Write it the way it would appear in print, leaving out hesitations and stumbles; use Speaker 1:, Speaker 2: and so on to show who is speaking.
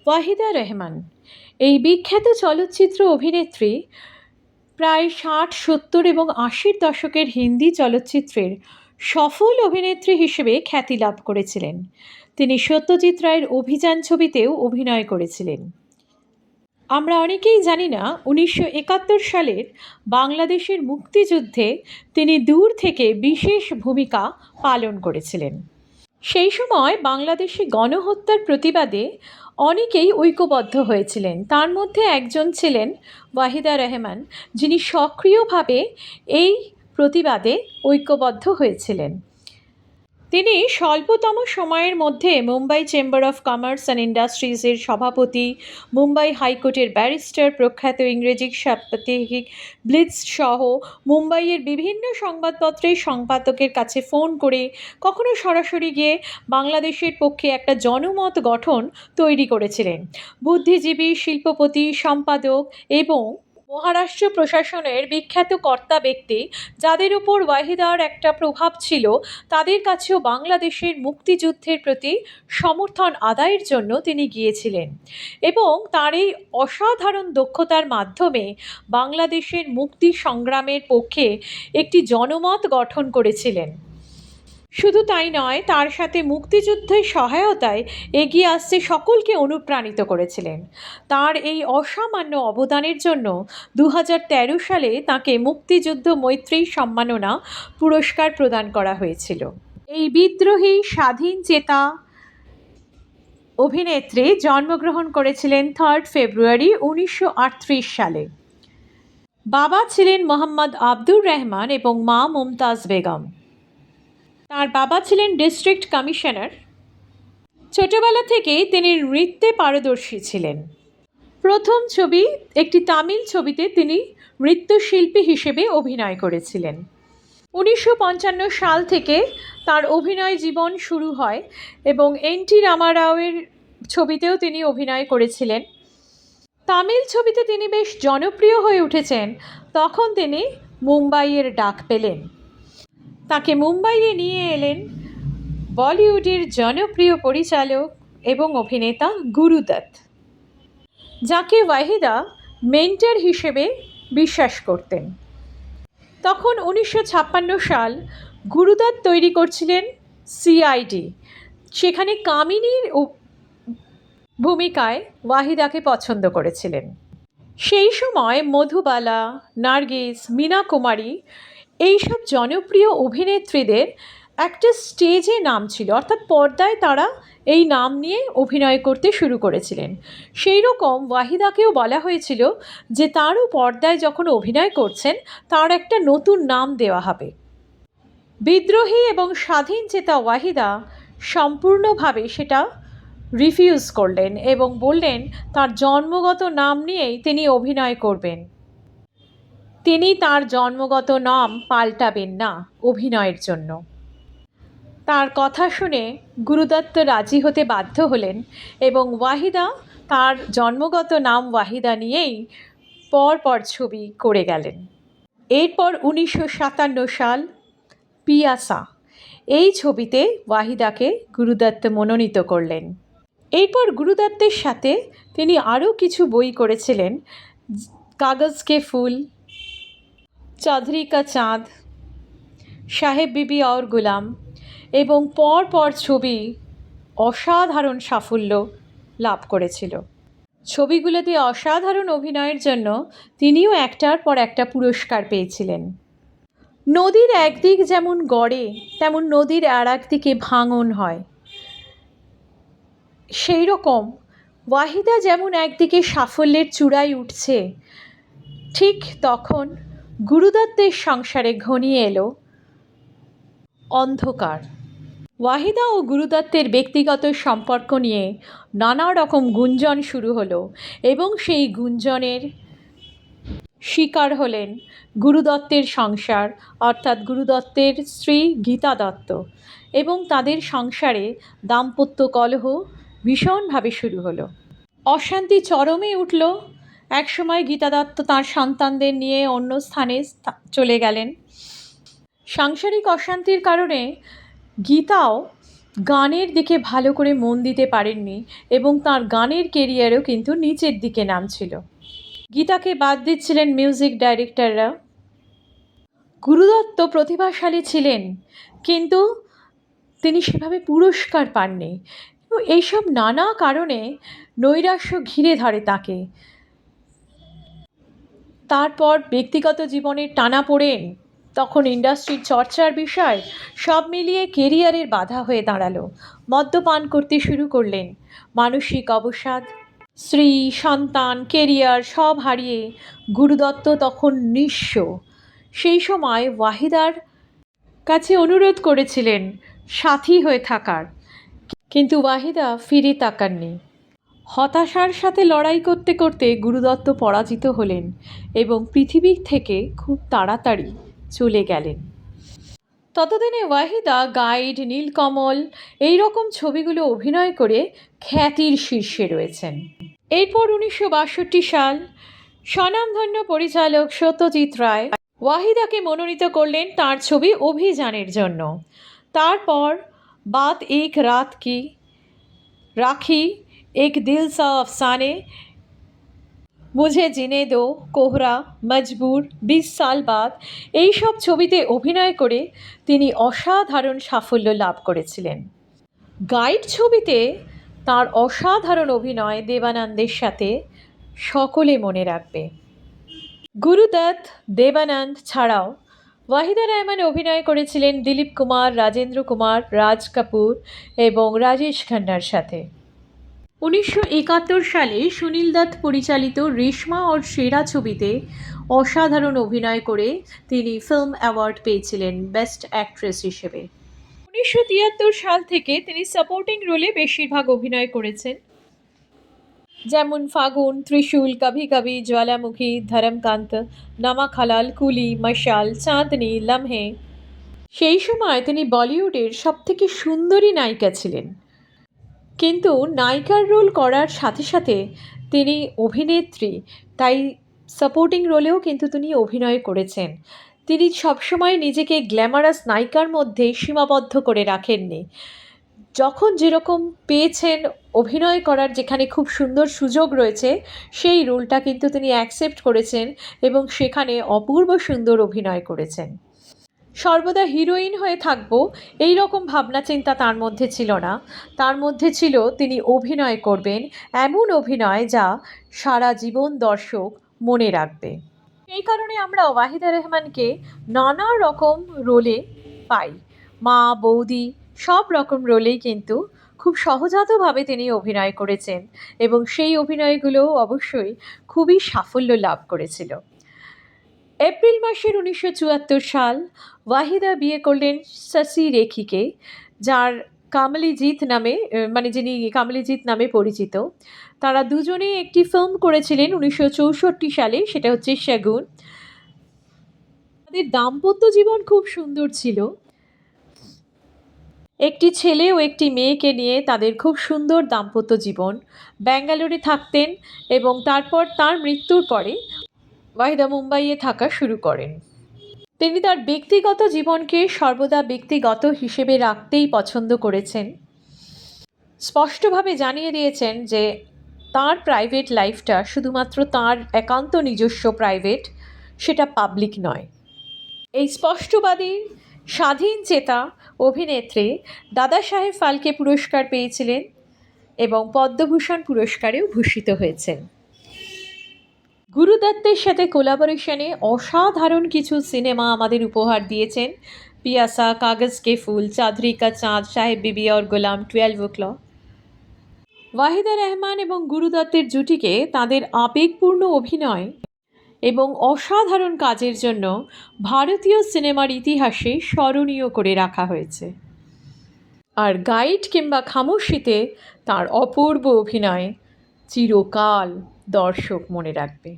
Speaker 1: ওয়াহিদা রেহমান এই বিখ্যাত চলচ্চিত্র অভিনেত্রী প্রায় ৬০, ৭০ এবং ৮০-র দশকের হিন্দি চলচ্চিত্রের সফল অভিনেত্রী হিসেবে খ্যাতি লাভ করেছিলেন। তিনি সত্যজিৎ রায়ের অভিযান ছবিতেও অভিনয় করেছিলেন। আমরা অনেকেই জানি না ১৯৭১ সালের বাংলাদেশের মুক্তিযুদ্ধে তিনি দূর থেকে বিশেষ ভূমিকা পালন করেছিলেন। সেই সময় বাংলাদেশে গণহত্যার প্রতিবাদে অনেকেই ঐক্যবদ্ধ হয়েছিলেন। তার মধ্যে একজন ছিলেন ওয়াহিদা রেহমান, যিনি সক্রিয়ভাবে এই প্রতিবাদে ঐক্যবদ্ধ হয়েছিলেন। তিনি স্বল্পতম সময়ের মধ্যে Mumbai chamber of commerce and ইন্ডাস্ট্রিজের সভাপতি, মুম্বাই হাইকোর্টের ব্যারিস্টার, প্রখ্যাত ইংরেজি সাপ্তাহিক ব্লিটজ সহ মুম্বাইয়ের বিভিন্ন সংবাদপত্রের সম্পাদকের কাছে ফোন করে, কখনো সরাসরি গিয়ে বাংলাদেশের পক্ষে একটা জনমত গঠন তৈরি করেছিলেন। বুদ্ধিজীবী, শিল্পপতি, সম্পাদক এবং মহারাষ্ট্র প্রশাসনের বিখ্যাত কর্তা ব্যক্তি যাদের উপর ওয়াহিদার একটা প্রভাব ছিল, তাদের কাছেও বাংলাদেশের মুক্তিযুদ্ধের প্রতি সমর্থন আদায়ের জন্য তিনি গিয়েছিলেন এবং তার এই অসাধারণ দক্ষতার মাধ্যমে বাংলাদেশের মুক্তি সংগ্রামের পক্ষে একটি জনমত গঠন করেছিলেন। শুধু তাই নয়, তার সাথে মুক্তিযুদ্ধের সহায়তায় এগিয়ে আসতে সকলকে অনুপ্রাণিত করেছিলেন। তার এই অসামান্য অবদানের জন্য ২০১৩ সালে তাঁকে মুক্তিযুদ্ধ মৈত্রী সম্মাননা পুরস্কার প্রদান করা হয়েছিল। এই বিদ্রোহী স্বাধীন চেতা অভিনেত্রী জন্মগ্রহণ করেছিলেন 3 ফেব্রুয়ারি ১৯৩৮ সালে। বাবা ছিলেন মোহাম্মদ আব্দুর রহমান এবং মা মুমতাজ বেগম। তার বাবা ছিলেন ডিস্ট্রিক্ট কমিশনার। ছোটবেলা থেকেই তিনি নৃত্যে পারদর্শী ছিলেন। প্রথম ছবি একটি তামিল ছবিতে তিনি নৃত্যশিল্পী হিসেবে অভিনয় করেছিলেন। ১৯৫৫ সাল থেকে তার অভিনয় জীবন শুরু হয় এবং এন.টি. রামারাওয়ের ছবিতেও তিনি অভিনয় করেছিলেন। তামিল ছবিতে তিনি বেশ জনপ্রিয় হয়ে উঠেছেন, তখন তিনি মুম্বাইয়ের ডাক পেলেন। তাকে মুম্বাইয়ে নিয়ে এলেন বলিউডের জনপ্রিয় পরিচালক এবং অভিনেতা গুরু দত্ত, যাকে ওয়াহিদা মেন্টর হিসেবে বিশ্বাস করতেন। তখন ১৯৫৬ সাল গুরু দত্ত তৈরি করছিলেন সিআইডি। সেখানে কামিনীর ভূমিকায় ওয়াহিদাকে পছন্দ করেছিলেন। সেই সময় মধুবালা, নার্গিস, মীনা কুমারী এইসব জনপ্রিয় অভিনেত্রীদের একটা স্টেজে নাম ছিল, অর্থাৎ পর্দায় তারা এই নাম নিয়ে অভিনয় করতে শুরু করেছিলেন। সেই রকম ওয়াহিদাকেও বলা হয়েছিল যে তারও পর্দায় যখন অভিনয় করছেন তার একটা নতুন নাম দেওয়া হবে। বিদ্রোহী এবং স্বাধীন চেতা ওয়াহিদা সম্পূর্ণভাবে সেটা রিফিউজ করলেন এবং বললেন তার জন্মগত নাম নিয়েই তিনি অভিনয় করবেন। তিনি তার জন্মগত নাম পাল্টাবেন না অভিনয়ের জন্য। তার কথা শুনে গুরুদত্ত রাজি হতে বাধ্য হলেন এবং ওয়াহিদা তার জন্মগত নাম ওয়াহিদা নিয়েই পর ছবি করে গেলেন। এরপর ১৯৫৭ সাল পিয়াসা এই ছবিতে ওয়াহিদাকে গুরুদত্ত মনোনীত করলেন। এরপর গুরুদত্তের সাথে তিনি আরও কিছু বই করেছিলেন, কাগজ কে ফুল, চৌধুরী কা চাঁদ, সাহেব বিবি और গুলাম এবং পর ছবি অসাধারণ সাফল্য লাভ করেছিল। ছবিগুলোতে অসাধারণ অভিনয়ের জন্য তিনিও একটার পর একটা পুরস্কার পেয়েছিলেন। নদীর একদিক যেমন গড়ে তেমন নদীর আর একদিকে ভাঙন হয়, সেই রকম ওয়াহিদা যেমন একদিকে সাফল্যের চূড়ায় উঠছে, ঠিক তখন গুরুদত্তের সংসারে ঘনিয়ে এলো অন্ধকার। ওয়াহিদা ও গুরুদত্তের ব্যক্তিগত সম্পর্ক নিয়ে নানা রকম গুঞ্জন শুরু হলো এবং সেই গুঞ্জনের শিকার হলেন গুরুদত্তের সংসার, অর্থাৎ গুরুদত্তের স্ত্রী গীতা দত্ত, এবং তাদের সংসারে দাম্পত্য কলহ ভীষণভাবে শুরু হলো। অশান্তি চরমে উঠল। একসময় গীতা দত্ত তাঁর সন্তানদের নিয়ে অন্য স্থানে চলে গেলেন। সাংসারিক অশান্তির কারণে গীতাও গানের দিকে ভালো করে মন দিতে পারেননি এবং তার গানের কেরিয়ারও কিন্তু নিচের দিকে নামছিল। গীতাকে বাদ দিচ্ছিলেন মিউজিক ডাইরেক্টররা। গুরুদত্ত প্রতিভাশালী ছিলেন, কিন্তু তিনি সেভাবে পুরস্কার পাননি। এইসব নানা কারণে নৈরাশ্য ঘিরে ধরে তাকে। তারপর ব্যক্তিগত জীবনের টানাপোড়েন, তখন ইন্ডাস্ট্রির চর্চার বিষয়, সব মিলিয়ে কেরিয়ারের বাধা হয়ে দাঁড়ালো। মদ্যপান করতে শুরু করলেন। মানসিক অবসাদ, স্ত্রী, সন্তান, কেরিয়ার সব হারিয়ে গুরুদত্ত তখন নিঃস্ব। সেই সময় ওয়াহিদার কাছে অনুরোধ করেছিলেন সাথী হয়ে থাকার, কিন্তু ওয়াহিদা ফিরে তাকাননি। হতাশার সাথে লড়াই করতে করতে গুরুদত্ত পরাজিত হলেন এবং পৃথিবী থেকে খুব তাড়াতাড়ি চলে গেলেন। ততদিনে ওয়াহিদা গাইড, নীলকমল এই রকম ছবিগুলো অভিনয় করে খ্যাতির শীর্ষে রয়েছেন। এরপর 1962 সাল স্বনামধন্য পরিচালক সত্যজিৎ রায় ওয়াহিদাকে মনোনীত করলেন তার ছবি অভিযানের জন্য। তারপর বাত এক রাত কি, রাখি, এক দিল সা আফসানে, মুঝে জিনে দো, কোহরা, মজবুর, 20 সাল বাদ এইসব ছবিতে অভিনয় করে তিনি অসাধারণ সাফল্য লাভ করেছিলেন। গাইড ছবিতে তার অসাধারণ অভিনয় দেবানন্দের সাথে সকলে মনে রাখবে। গুরুদত্ত, দেবানন্দ ছাড়াও ওয়াহিদা রহমান অভিনয় করেছিলেন দিলীপ কুমার, রাজেন্দ্র কুমার, রাজ কাপুর এবং রাজেশ খান্নার সাথে। 1971 সালে সুনীল দত্ত পরিচালিত রেশমা और সেরা ছবিতে অসাধারণ অভিনয় করে তিনি ফিল্ম অ্যাওয়ার্ড পেয়েছিলেন বেস্ট অ্যাক্ট্রেস হিসেবে। 1973 সাল থেকে তিনি সাপোর্টিং রোলে বেশিরভাগ অভিনয় করেছেন, যেমন ফাগুন, ত্রিশূল, কভি কভি, জ্বালামুখী, ধরমকান্ত, নমক হালাল, কুলি, মশাল, চাঁদনি, লম্হে। সেই সময় তিনি বলিউডের সবথেকে সুন্দরী নায়িকা ছিলেন, কিন্তু নায়িকার রোল করার সাথে সাথে তিনি অভিনেত্রী, তাই সাপোর্টিং রোলেও কিন্তু তিনি অভিনয় করেছেন। তিনি সবসময় নিজেকে গ্ল্যামারাস নায়িকার মধ্যে সীমাবদ্ধ করে রাখেননি। যখন যেরকম পেয়েছেন অভিনয় করার, যেখানে খুব সুন্দর সুযোগ রয়েছে, সেই রোলটা কিন্তু তিনি অ্যাকসেপ্ট করেছেন এবং সেখানে অপূর্ব সুন্দর অভিনয় করেছেন। সর্বদা হিরোইন হয়ে থাকব এই রকম ভাবনা চিন্তা তার মধ্যে ছিল না। তার মধ্যে ছিল তিনি অভিনয় করবেন, এমন অভিনয় যা সারা জীবন দর্শক মনে রাখবে। এই কারণে আমরা ওয়াহিদা রহমানকে নানা রকম রোলে পাই। মা, বৌদি সব রকম রোলেই কিন্তু খুব সহজাতভাবে তিনি অভিনয় করেছেন এবং সেই অভিনয়গুলো অবশ্যই খুবই সাফল্য লাভ করেছিল। এপ্রিল মাসের 1974 সাল ওয়াহিদা বিয়ে করলেন শশী রেখিকে, যার কামলিজিৎ নামে, যিনি কামলিজিৎ নামে পরিচিত। তারা দুজনেই একটি ফিল্ম করেছিলেন 1964 সালে, সেটা হচ্ছে সেগুন। তাদের দাম্পত্য জীবন খুব সুন্দর ছিল। একটি ছেলে ও একটি মেয়েকে নিয়ে তাদের খুব সুন্দর দাম্পত্য জীবন। ব্যাঙ্গালোরে থাকতেন এবং তারপর তার মৃত্যুর পরে ওয়াহিদা মুম্বাইয়ে থাকা শুরু করেন। তিনি তার ব্যক্তিগত জীবনকে সর্বদা ব্যক্তিগত হিসেবে রাখতেই পছন্দ করেছেন। স্পষ্টভাবে জানিয়ে দিয়েছেন যে তার প্রাইভেট লাইফটা শুধুমাত্র তার একান্ত নিজস্ব প্রাইভেট, সেটা পাবলিক নয়। এই স্পষ্টবাদী স্বাধীন চেতা অভিনেত্রী দাদা সাহেব ফালকে পুরস্কার পেয়েছিলেন এবং পদ্মভূষণ পুরস্কারেও ভূষিত হয়েছেন। গুরুদত্তের সাথে কোলাবোরেশনে অসাধারণ কিছু সিনেমা আমাদের উপহার দিয়েছেন। পিয়াসা, কাগজ কে ফুল, চাঁদরি কা চাঁদ, সাহেব বিবি और গোলাম, 12 o'clock। ওয়াহিদা রহমান এবং গুরুদত্তের জুটিকে তাদের আবেগপূর্ণ অভিনয় এবং অসাধারণ কাজের জন্য ভারতীয় সিনেমার ইতিহাসে স্মরণীয় করে রাখা হয়েছে। আর গাইড কিংবা খামোশিতে তার অপূর্ব অভিনয় চিরকাল দর্শক মনে রাখবে।